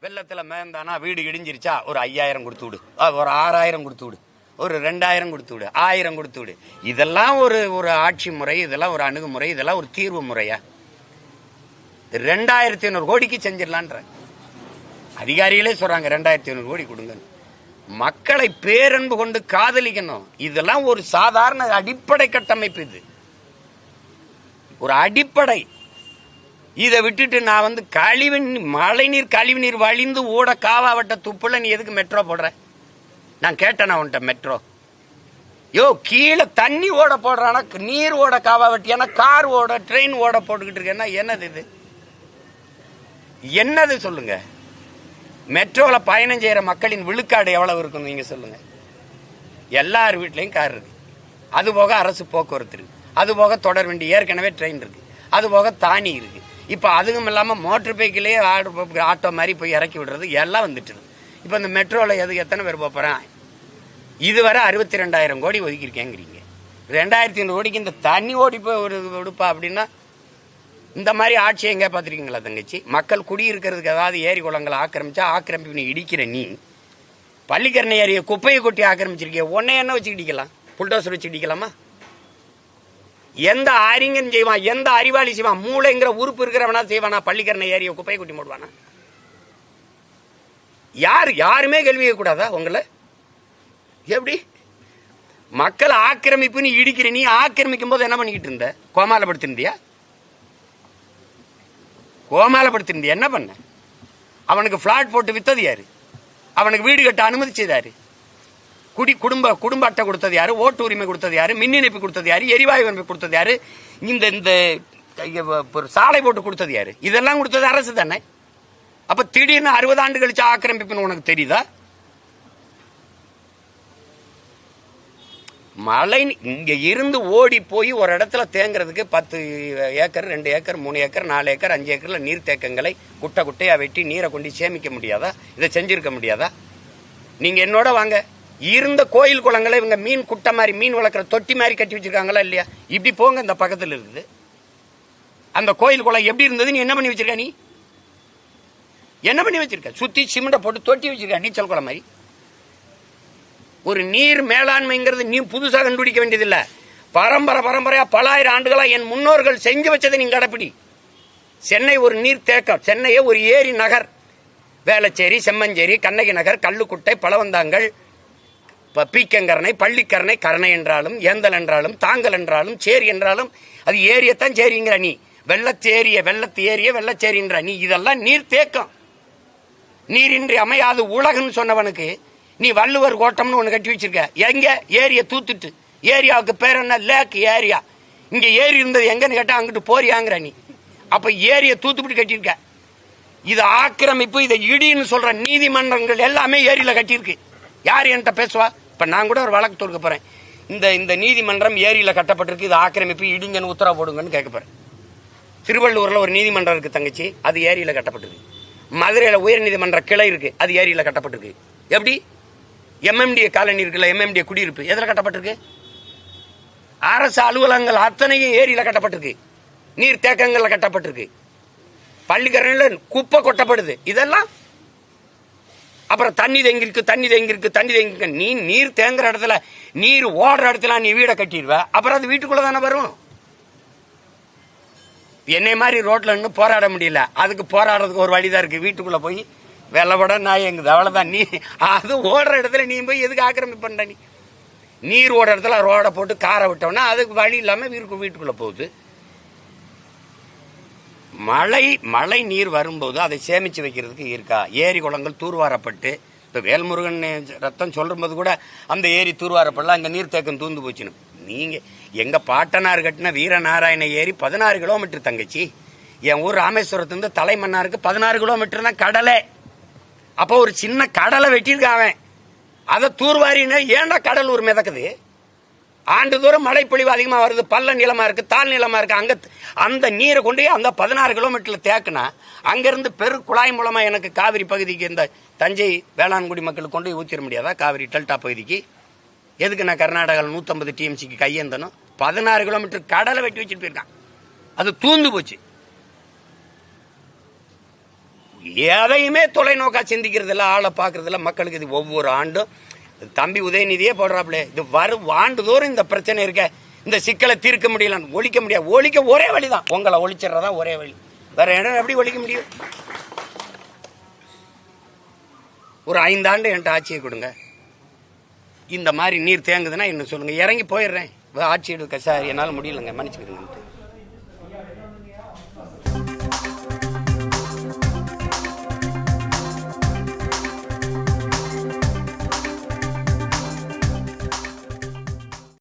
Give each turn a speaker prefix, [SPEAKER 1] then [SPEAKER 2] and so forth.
[SPEAKER 1] வெள்ளத்தில் மேந்தானா வீடு இடிஞ்சிருச்சா ஒரு 5000 கொடுத்து விடு, ஒரு 6000 கொடுத்து விடு, ஒரு 2000 கொடுத்து விடு, 1000 கொடுத்து விடு. இதெல்லாம் ஒரு ஆட்சி முறை, இதெல்லாம் ஒரு அணுகுமுறை, இதெல்லாம் ஒரு தீர்வு முறையா? 2500 கோடிக்கு செஞ்சிடலான்ற அதிகாரிகளே சொல்றாங்க. 2500 கோடி கொடுங்க. மக்களை பேரன்பு கொண்டு காதலிக்கணும். இதெல்லாம் ஒரு சாதாரண அடிப்படை கட்டமைப்பு. இது ஒரு அடிப்படை. இதை விட்டுட்டு நான் மழைநீர் கழிவுநீர் வழிந்து ஓட காவாவட்ட துப்புல நீ எதுக்கு மெட்ரோ போடுற? நான் கேட்டேன் உன்ட்ட மெட்ரோ. கீழே தண்ணி ஓட போடுறானா, நீர் ஓட காவாவட்டியானா, கார் ஓட ட்ரெயின் ஓட போட்டுக்கிட்டு இருக்கேன்னா என்னது இது? என்னது சொல்லுங்க? மெட்ரோல பயணம் செய்யற மக்களின் விழுக்காடு எவ்வளவு இருக்கும் நீங்க சொல்லுங்க? எல்லார் வீட்லயும் கார் இருக்கு, அது போக அரசு போக்குவரத்து இருக்கு, அது போக தொடர் வண்டி, ஏற்கனவே ட்ரெயின் இருக்கு, அது போக தானி இருக்கு. இப்ப அதுவும் இல்லாம மோட்டர் பைக்கிலேயே ஆட்டோ மாதிரி போய் இறக்கி விடுறது எல்லாம் வந்துட்டு. இப்ப இந்த மெட்ரோல எத்தனை பேர் போறான்? இதுவரை 62,000 கோடி ஒதுக்கியிருக்கேங்கிறீங்க. 2500 கோடிக்கு இந்த தண்ணி ஓடி போய் ஒரு விடுப்பா அப்படின்னா இந்த மாதிரி ஆட்சி எங்க பாத்திருக்கீங்களா தங்கச்சி? மக்கள் குடியிருக்கிறதுக்கு ஏதாவது ஏரி குளங்களை ஆக்கிரமிச்சா ஆக்கிரமிப்பு இடிக்கிற நீ பள்ளிக்கரணை ஏரியை குப்பையை கொட்டி ஆக்கிரமிச்சிருக்கிய. உன்னை என்ன வச்சு இடிக்கலாம்? புல்டோசர் வச்சு இடிக்கலாமா? எந்த அறிஞன் செய்வான்? எந்த அறிவாளி செய்வான்? மூளைங்கிற உறுப்பு இருக்கிறவனா செய்வானா? பள்ளிக்கரணை ஏரியை குப்பையை கொட்டி போடுவானா? யாருமே கேள்வி கூடாதா உங்களை? எப்படி மக்கள் ஆக்கிரமிப்புன்னு இடிக்கிற நீ ஆக்கிரமிக்கும் போது என்ன பண்ணிக்கிட்டு இருந்த? கோமாலப்படுத்திருந்தியா? என்ன பண்ண? அவனுக்கு பிளாட் போட்டு வித்தது யாரு? அவனுக்கு வீடு கட்ட அனுமதிச்சது குடும்ப அட்டை கொடுத்தது யாரு? ஓட்டு உரிமை கொடுத்தது யாரு? மின் இணைப்பு கொடுத்தது யாரு? எரிவாயு இணைப்பு கொடுத்தது யாரு? இந்த சாலை போட்டு கொடுத்தது யாரு? இதெல்லாம் கொடுத்தது அரசு தானே. அப்ப திடீர்னு 60 ஆண்டு கழிச்சு ஆக்கிரமிப்புன்னு உனக்கு தெரியுதா? மழை இங்க இருந்து ஓடி போய் ஒரு இடத்துல தேங்குறதுக்கு 10 ஏக்கர் 2 ஏக்கர் 3 ஏக்கர் 4 ஏக்கர் 5 ஏக்கர்ல நீர் தேக்கங்களை குட்டையா வெட்டி நீரை கொண்டு சேமிக்க முடியாதா? இதை செஞ்சிருக்க முடியாதா? நீங்க என்னோட வாங்க. இருந்த கோயில் குளங்களை இவங்க மீன் குட்டை மாதிரி மீன் வளர்க்குற தொட்டி மாதிரி கட்டி வச்சிருக்காங்களா இல்லையா? இப்படி போங்க, இந்த பக்கத்தில் இருக்குது அந்த கோயில் குளம் எப்படி இருந்தது? நீ என்ன பண்ணி வச்சிருக்க? நீ என்ன பண்ணி வச்சிருக்க? சுத்தி சிமெண்ட போட்டு தொட்டி வச்சிருக்க, நீச்சல் குளம் மாதிரி. ஒரு நீர் மேலாண்மைங்கிறது நீ புதுசாக கண்டுபிடிக்க வேண்டியதில்லை. பரம்பரையா பல ஆயிரம் ஆண்டுகளா என் முன்னோர்கள் செஞ்சு வச்சதை நீங்க கடைப்பிடி. சென்னை ஒரு நீர் தேக்கம், சென்னையே ஒரு ஏரி நகர். வேளச்சேரி, செம்மஞ்சேரி, கண்ணகி நகர், கல்லுக்குட்டை, பழவந்தாங்கல், பீக்கங்கரணை, பள்ளிக்கரணை, கரணை என்றாலும் ஏந்தல் என்றாலும் தாங்கல் என்றாலும் சேரி என்றாலும் அது ஏரியத்தான் சேரிங்கிற நீ. வெள்ளத்து ஏரிய வெள்ளச்சேரின்ற நீ. இதெல்லாம் நீர் தேக்கம். நீரின்றி அமையாது உலகன்னு சொன்னவனுக்கு நீ வள்ளுவர் கோட்டம்னு ஒண்ணு கட்டி வச்சிருக்க. எங்க? ஏரிய தூத்துட்டு. ஏரியாவுக்கு பேர் என்ன? லேக் ஏரியா. இங்க ஏரி இருந்தது எங்கன்னு கேட்டா அங்கிட்டு போறியாங்கிற நீ. அப்ப ஏரிய தூத்துப்பிட்டு கட்டியிருக்க. இது ஆக்கிரமிப்பு. இதை இடின்னு சொல்ற நீதிமன்றங்கள் எல்லாமே ஏரியில கட்டியிருக்கு. யார் என்கிட்ட பேசுவா? இப்ப நான் கூட ஒரு வழக்கு தொடுக்க போறேன். இந்த நீதிமன்றம் ஏரியில கட்டப்பட்டிருக்கு, இது ஆக்கிரமிப்பு, இடிங்கன்னு உத்தரவு போடுங்கன்னு கேட்க போறேன். திருவள்ளூர்ல ஒரு நீதிமன்றம் இருக்கு தங்கச்சி, அது ஏரியில கட்டப்பட்டிருக்கு. மதுரையில உயர் நீதிமன்ற கிளை இருக்கு, அது ஏரியில கட்டப்பட்டிருக்கு. எப்படி? MMDA காலனி இருக்குல்ல, MMDA குடியிருப்பு எதுல கட்டப்பட்டிருக்கு? அரசு அலுவலகங்கள் அத்தனையும் ஏரியில கட்டப்பட்டிருக்கு, நீர் தேக்கங்கள்ல கட்டப்பட்டிருக்கு. பள்ளிக்கரணையில குப்பை கொட்டப்படுது. இதெல்லாம் அப்புறம் தண்ணி தேங்கிருக்கு. நீ நீர் தேங்குற இடத்துல, நீர் ஓடுற இடத்துல நீ வீடை கட்டிடுவ. அப்புறம் அது வீட்டுக்குள்ள தானே வரும். என்னை மாதிரி ரோட்ல இன்னும் போராட முடியல. அதுக்கு போராடுறதுக்கு ஒரு வழிதான் இருக்கு. வீட்டுக்குள்ள போய் வெள்ளப்பட நாய் எங்குது, அவ்வளவுதான். நீ அது ஓடுற இடத்துல நீ போய் எதுக்கு ஆக்கிரமிப்பு பண்ற? நீர் ஓடுற இடத்துல ரோட போட்டு காரை விட்டோம்னா அதுக்கு வழி இல்லாம வீட்டுக்குள்ள போகுது. மழை நீர் வரும்போது அதை சேமிச்சு வைக்கிறதுக்கு இருக்கா? ஏரி குளங்கள் தூர்வாரப்பட்டு, இப்ப வேல்முருகன் ரத்தம் சொல்லும்போது கூட அந்த ஏரி தூர்வாரப்படலாம், அங்க நீர் தேக்கம் தூந்து போச்சுன்னு. நீங்க எங்க பாட்டனார் கட்டின வீரநாராயண ஏரி 16 கிலோமீட்டர் தங்கச்சி. என் ஊர் ராமேஸ்வரத்துலேருந்து தலைமன்னாருக்கு 16 கிலோமீட்டர் தான் கடலை. அப்போ ஒரு சின்ன கடலை வெட்டியிருக்கான். அதை தூர்வாரின்னு ஏன்டா கடல் ஒரு மிதக்குது? ஆண்டு தூரம் மழை பொழிவு அதிகமா வருது, பள்ள நிலமா இருக்கு, தாழ் நிலமா இருக்கு. அங்க அந்த நீரை கொண்டு அந்த 16 கிலோமீட்டர்ல தேக்குனா அங்கிருந்து பெரு குழாய் மூலமா எனக்கு காவிரி பகுதிக்கு, இந்த தஞ்சை வேளாண்குடி மக்களுக்கு கொண்டு ஊத்திட முடியாதா? காவிரி டெல்டா பகுதிக்கு எதுக்கு நான் கர்நாடகாவில் 150 TMCக்கு கையேந்தனும்? 16 கிலோமீட்டர் கடலை வெட்டி வச்சுட்டு போயிருக்கான். அது தூந்து போச்சு. எதையுமே தொலைநோக்கா சிந்திக்கிறது இல்லை, ஆளை பார்க்கறது இல்லை. மக்களுக்கு இது ஒவ்வொரு ஆண்டும் தம்பி உதயநிதியே போடுறாப்புல, இது வரும் ஆண்டுதோறும் இந்த பிரச்சனை இருக்க, இந்த சிக்கலை தீர்க்க முடியல, ஒழிக்க முடியாது. ஒழிக்க ஒரே வழிதான், உங்களை ஒழிச்சிடறதா ஒரே வழி. வேற இடம் எப்படி ஒழிக்க முடியும்? ஒரு 5 ஆண்டு என்கிட்ட ஆட்சியை கொடுங்க, இந்த மாதிரி நீர் தேங்குதுன்னா என்ன சொல்லுங்க, இறங்கி போயிடுறேன், ஆட்சி எடுக்க சார் என்னால் முடியலைங்க, மன்னிச்சுக்கிடுங்க.